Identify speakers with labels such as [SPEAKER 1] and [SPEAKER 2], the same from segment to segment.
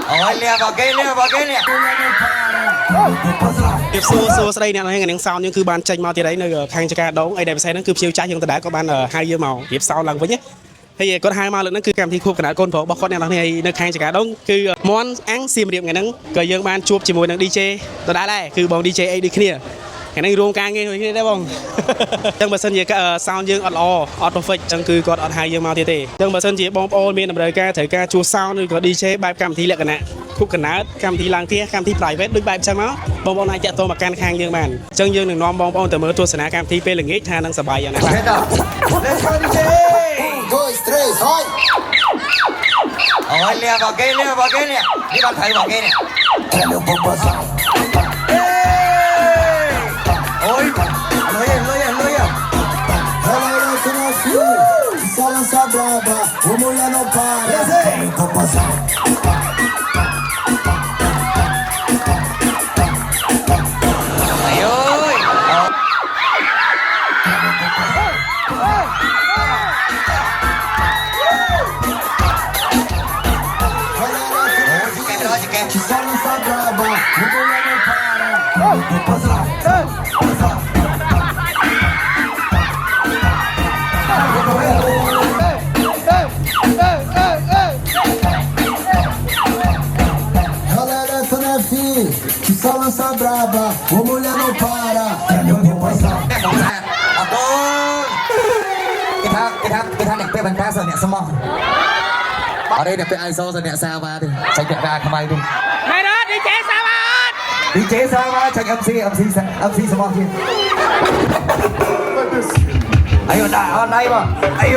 [SPEAKER 1] Ôi lẹ vào cái nè
[SPEAKER 2] ពីសួរស្ដីអ្នកហ្នឹងសោនយើងគឺបានចេញមកទៀតហើយនៅខាងចកាដងអីដែលពិសេសហ្នឹងគឺភ្ញៀវចាស់យើងតដែរក៏បានហៅយើងមករៀបសោនឡើងវិញហើយគាត់ហៅមកលើកហ្នឹងគឺកម្មវិធីខួបកណ្ដាលកូនប្រុសរបស់គាត់អ្នកនរនេះនៅខាងចកាដងគឺមន់អាំងសៀមរាបថ្ងៃហ្នឹងក៏យើងបានជួបជាមួយនឹង DJ តដែរគឺបង DJ អីដូចគ្នាថ្ងៃនេះរួមការងារដូចគ្នាដែរបងអញ្ចឹងបើសិនជាសោនយើងអត់ល្អអត់ perfect អញ្ចឹងគឺគាត់អត់ហៅយើងមកទៀតទេអញ្ចឹងបើសិនជាបងប្អូនមានតម្រូវការត្រូវការជួសសោនឬក៏ DJ បែបកម្មវិធីលក្ខណៈខុបកណ្ដាលកម្មវិធីឡើងផ្ទះកម្មវិធី private ដូចបែបអញ្ចឹងមកបងប្អូនអាចតាក់ទងមកកាន់ខាងយើងបានអញ្ចឹងយើងនឹងនាំបងប្អូនទៅមើលទស្សនាកម្មវិធីពេលល្ងាចថានឹងសប្បាយយ៉ាងណាបាទ
[SPEAKER 1] Let's go DJ 2 3 thôi Ôi lẹ vào cái nè Đi bạn thấy vào cái nè Ôi lôi à
[SPEAKER 3] Balança brava, o mulher não para. Vem com passar.
[SPEAKER 1] Mày ơi
[SPEAKER 3] Balança brava, o mulher não para. Vem com passar. Balança brava, o mulher não para. Vem com passar.
[SPEAKER 1] Cái thằng này bé bánh cá rồi nè xong không ở đây là bé ai so rồi nè sao mà đi chạy chạy ra không ai đi
[SPEAKER 2] này đó đi chế sao mà
[SPEAKER 1] đi chế sao mà chạy MC xong không ai ở đây mà ai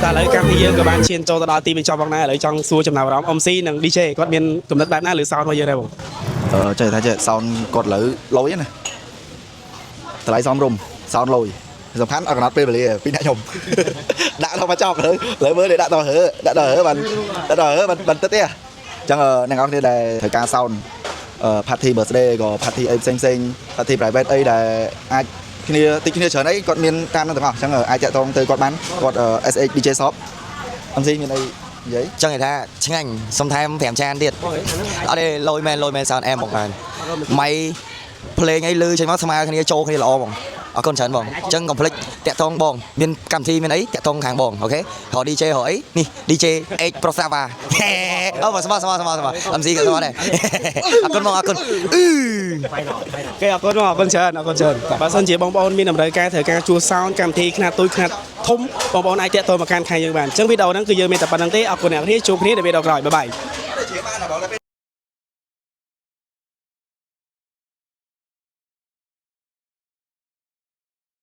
[SPEAKER 2] តែឥឡូវកម្មវិធីយើងក៏បានឈានចូលទៅដល់ទីបញ្ចប់ផងដែរឥឡូវចង់សួរចំណាប់អារម្មណ៍ MC និង DJ គាត់មានគំនិតបែបណាលើសោនរបស់យើងដែរបង
[SPEAKER 4] ចេះថាចេះសោនគាត់លើលុយណាតម្លៃសមរម្យសោនលុយសំខាន់អត់កំណត់ពេលវេលាពីអ្នកខ្ញុំដាក់ទៅមកចប់លើមើលដាក់ទៅបានទឹកទេអញ្ចឹងអ្នកនរគ្នាដែលត្រូវការសោនparty birthday ក៏ party អីផ្សេង party private អីដែលអាចគ្នាតិចគ្នាច្រើនអីគាត់មានតាមនឹងទាំងអស់អញ្ចឹងអាចតាក់ទងទៅគាត់បានគាត់ SH DJ Shop MC មានអីនិយាយ
[SPEAKER 5] ចឹងគេថាឆ្ងាញ់សុំថែម5ចានទៀតអត់ទេលយមែនសោនអែមបងបានម៉ៃភ្លេងអីលឺចេញមកស្មើគ្នាចូលគ្នាល្អបងអរគុណច្រើនបងអញ្ចឹងកុំភ្លេចតាក់ទងបងមានកម្មវិធីមានអីតាក់ទងខាងបងអូខេរក DJ រកអីនេះ DJ H Prosava អូស្មោ MC ក៏ស្មោដែរអរគុណបងអរគុណ
[SPEAKER 2] គេអរគុណច្រើនបើសិនជាបងប្អូនមានតម្រូវការត្រូវការជួសសោនកម្មវិធីខ្នាតតូចខ្នាតធំបងប្អូនអាចតាក់ទងមកកាន់ខាងយើងបានអញ្ចឹងវីដេអូហ្នឹងគឺយើងមានតែប៉ុណ្្នឹងទេអរគុណអ្នកនាងជួបគ្នានៅវីដេអូក្រោយបាយបាយ